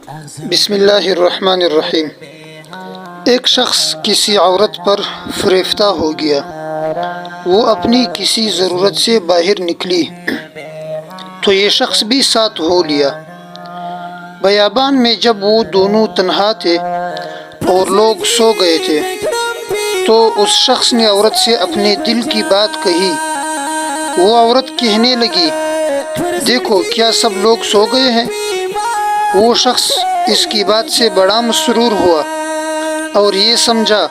بسم اللہ الرحمن الرحیم۔ ایک شخص کسی عورت پر فریفتہ ہو گیا۔ وہ اپنی کسی ضرورت سے باہر نکلی تو یہ شخص بھی ساتھ ہو لیا۔ بیابان میں جب وہ دونوں تنہا تھے اور لوگ سو گئے تھے تو اس شخص نے عورت سے اپنے دل کی بات کہی۔ وہ عورت کہنے لگی، دیکھو کیا سب لوگ سو گئے ہیں؟ وہ شخص اس کی بات سے بڑا مسرور ہوا اور یہ سمجھا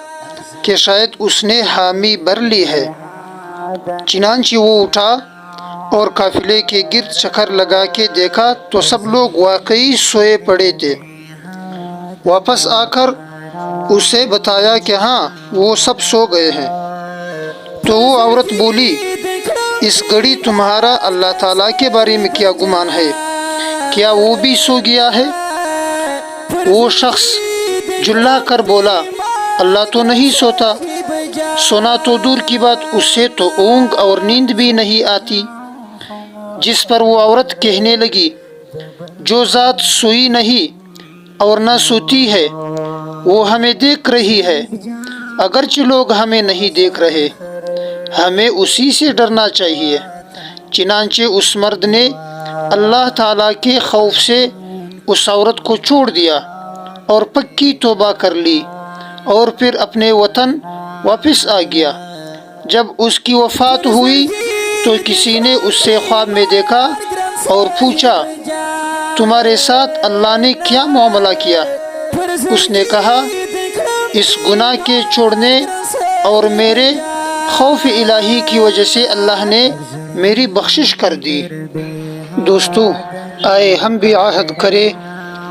کہ شاید اس نے حامی بھر لی ہے۔ چنانچہ وہ اٹھا اور قافلے کے گرد چکر لگا کے دیکھا تو سب لوگ واقعی سوئے پڑے تھے۔ واپس آ کر اسے بتایا کہ ہاں وہ سب سو گئے ہیں۔ تو وہ عورت بولی، اس گھڑی تمہارا اللہ تعالیٰ کے بارے میں کیا گمان ہے؟ کیا وہ بھی سو گیا ہے؟ وہ شخص جھلا کر بولا، اللہ تو نہیں سوتا، سونا تو دور کی بات اس سے تو اونگ اور نیند بھی نہیں آتی۔ جس پر وہ عورت کہنے لگی، جو ذات سوئی نہیں اور نہ سوتی ہے وہ ہمیں دیکھ رہی ہے، اگرچہ لوگ ہمیں نہیں دیکھ رہے، ہمیں اسی سے ڈرنا چاہیے۔ چنانچہ اس مرد نے اللہ تعالیٰ کے خوف سے اس عورت کو چھوڑ دیا اور پکی توبہ کر لی اور پھر اپنے وطن واپس آ گیا۔ جب اس کی وفات ہوئی تو کسی نے اس سے خواب میں دیکھا اور پوچھا، تمہارے ساتھ اللہ نے کیا معاملہ کیا؟ اس نے کہا، اس گناہ کے چھوڑنے اور میرے خوف الہی کی وجہ سے اللہ نے میری بخشش کر دی۔ دوستو، آئے ہم بھی عہد کریں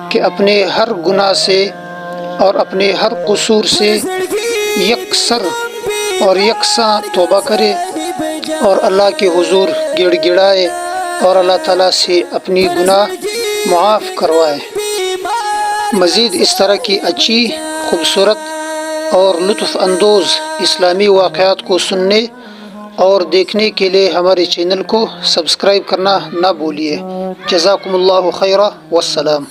کہ اپنے ہر گناہ سے اور اپنے ہر قصور سے یکسر اور یکساں توبہ کرے اور اللہ کے حضور گڑ گڑائے اور اللہ تعالیٰ سے اپنی گناہ معاف کروائے۔ مزید اس طرح کی اچھی، خوبصورت اور لطف اندوز اسلامی واقعات کو سننے اور دیکھنے کے لیے ہمارے چینل کو سبسکرائب کرنا نہ بھولیے۔ جزاکم اللہ خیرا، والسلام۔